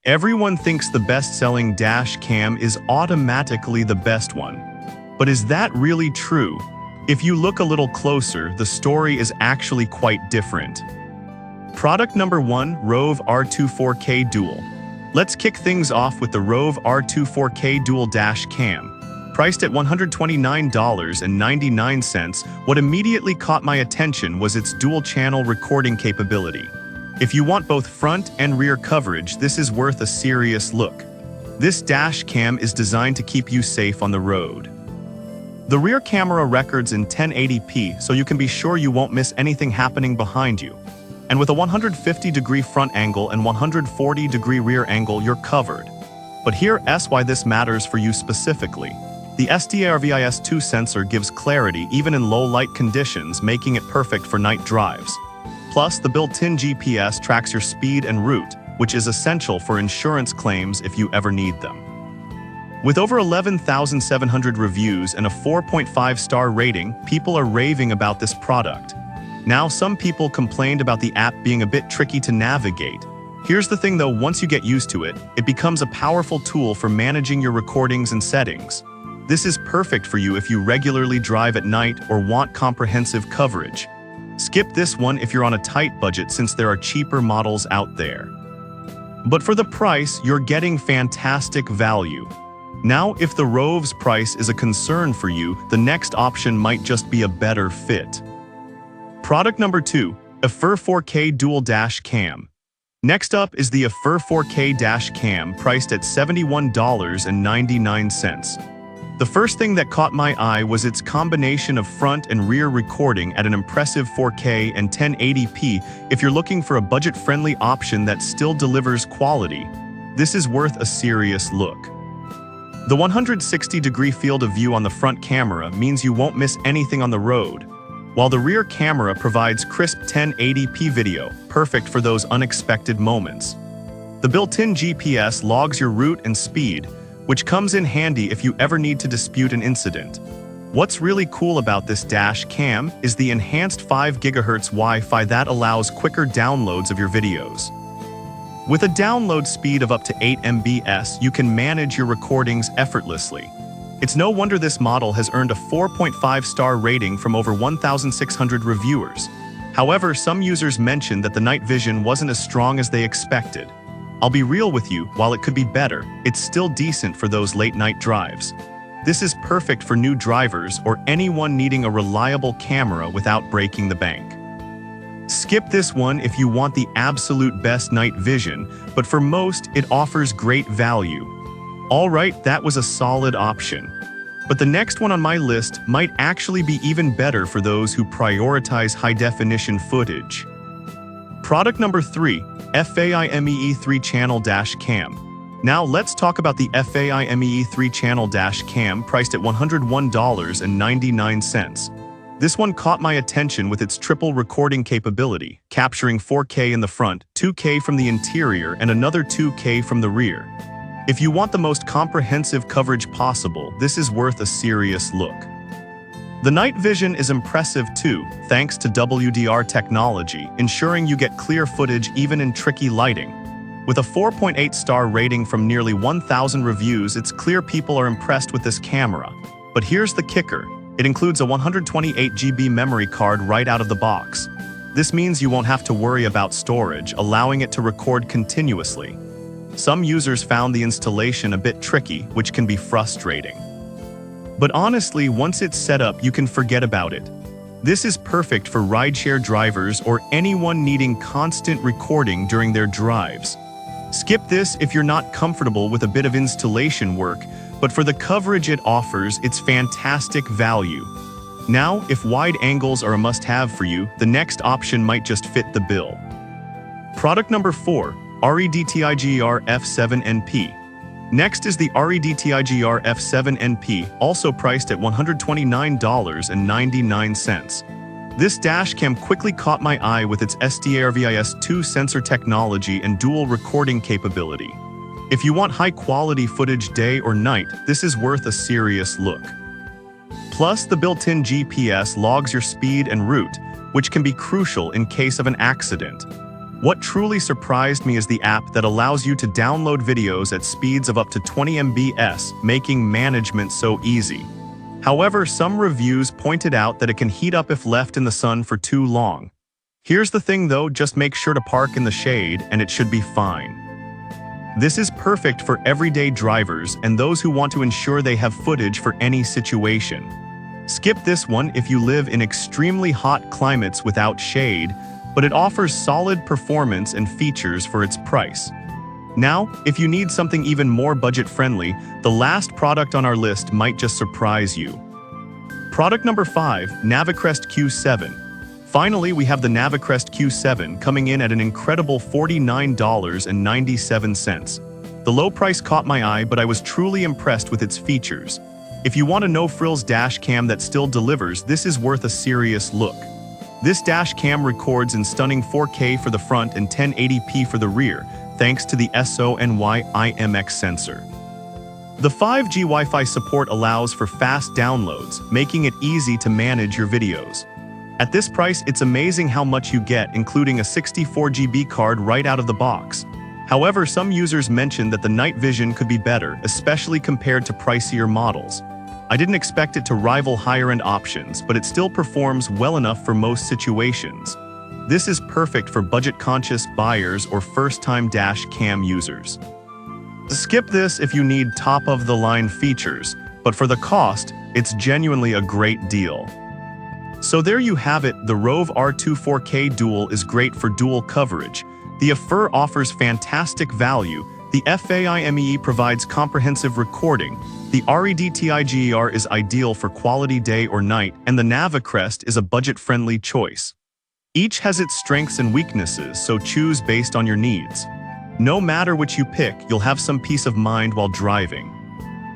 Everyone thinks the best-selling dash cam is automatically the best one. But is that really true? If you look a little closer, the story is actually quite different. Product number 1, Rove R2 4K Dual. Let's kick things off with the Rove R2 4K Dual Dash Cam. Priced at $129.99, what immediately caught my attention was its dual-channel recording capability. If you want both front and rear coverage, this is worth a serious look. This dash cam is designed to keep you safe on the road. The rear camera records in 1080p, so you can be sure you won't miss anything happening behind you. And with a 150-degree front angle and 140-degree rear angle, you're covered. But here's why this matters for you specifically. The SDRVIS2 sensor gives clarity even in low-light conditions, making it perfect for night drives. Plus, the built-in GPS tracks your speed and route, which is essential for insurance claims if you ever need them. With over 11,700 reviews and a 4.5-star rating, people are raving about this product. Now, some people complained about the app being a bit tricky to navigate. Here's the thing though, once you get used to it, it becomes a powerful tool for managing your recordings and settings. This is perfect for you if you regularly drive at night or want comprehensive coverage. Skip this one if you're on a tight budget, since there are cheaper models out there. But for the price, you're getting fantastic value. Now, if the Rove's price is a concern for you, the next option might just be a better fit. Product number 2, Afer 4K Dual Dash Cam. Next up is the Afer 4K Dash Cam, priced at $71.99. The first thing that caught my eye was its combination of front and rear recording at an impressive 4K and 1080p. If you're looking for a budget-friendly option that still delivers quality, this is worth a serious look. The 160-degree field of view on the front camera means you won't miss anything on the road, while the rear camera provides crisp 1080p video, perfect for those unexpected moments. The built-in GPS logs your route and speed, which comes in handy if you ever need to dispute an incident. What's really cool about this dash cam is the enhanced 5 GHz Wi-Fi that allows quicker downloads of your videos. With a download speed of up to 8 MBs, you can manage your recordings effortlessly. It's no wonder this model has earned a 4.5-star rating from over 1,600 reviewers. However, some users mentioned that the night vision wasn't as strong as they expected. I'll be real with you, while it could be better, it's still decent for those late-night drives. This is perfect for new drivers or anyone needing a reliable camera without breaking the bank. Skip this one if you want the absolute best night vision, but for most, it offers great value. Alright, that was a solid option. But the next one on my list might actually be even better for those who prioritize high-definition footage. Product number 3, FAIMEE 3-channel dash cam. Now let's talk about the FAIMEE 3-channel dash cam, priced at $101.99. This one caught my attention with its triple recording capability, capturing 4K in the front, 2K from the interior, and another 2K from the rear. If you want the most comprehensive coverage possible, this is worth a serious look. The night vision is impressive too, thanks to WDR technology, ensuring you get clear footage even in tricky lighting. With a 4.8-star rating from nearly 1,000 reviews, it's clear people are impressed with this camera. But here's the kicker. It includes a 128GB memory card right out of the box. This means you won't have to worry about storage, allowing it to record continuously. Some users found the installation a bit tricky, which can be frustrating. But honestly, once it's set up, you can forget about it. This is perfect for rideshare drivers or anyone needing constant recording during their drives. Skip this if you're not comfortable with a bit of installation work, but for the coverage it offers, it's fantastic value. Now, if wide angles are a must-have for you, the next option might just fit the bill. Product number 4, REDTIGR F7NP. Next is the REDTIGR F7NP, also priced at $129.99. This dash cam quickly caught my eye with its SDRVIS2 sensor technology and dual recording capability. If you want high-quality footage day or night, this is worth a serious look. Plus, the built-in GPS logs your speed and route, which can be crucial in case of an accident. What truly surprised me is the app that allows you to download videos at speeds of up to 20 mbps, making management so easy. However, some reviews pointed out that it can heat up if left in the sun for too long. Here's the thing though, just make sure to park in the shade and it should be fine. This is perfect for everyday drivers and those who want to ensure they have footage for any situation. Skip this one if you live in extremely hot climates without shade, but it offers solid performance and features for its price. Now, if you need something even more budget-friendly, the last product on our list might just surprise you. Product number 5, Navicrest Q7. Finally, we have the Navicrest Q7 coming in at an incredible $49.97. The low price caught my eye, but I was truly impressed with its features. If you want a no-frills dash cam that still delivers, this is worth a serious look. This dash cam records in stunning 4K for the front and 1080p for the rear, thanks to the SONY IMX sensor. The 5G Wi-Fi support allows for fast downloads, making it easy to manage your videos. At this price, it's amazing how much you get, including a 64 GB card right out of the box. However, some users mentioned that the night vision could be better, especially compared to pricier models. I didn't expect it to rival higher-end options, but it still performs well enough for most situations. This is perfect for budget-conscious buyers or first-time dash cam users. Skip this if you need top-of-the-line features, but for the cost, it's genuinely a great deal. So there you have it, the Rove R2 4K Dual is great for dual coverage. The AFIR offers fantastic value. The FAIMEE provides comprehensive recording. The REDTIGER is ideal for quality day or night, and the Navicrest is a budget-friendly choice. Each has its strengths and weaknesses, so choose based on your needs. No matter which you pick, you'll have some peace of mind while driving.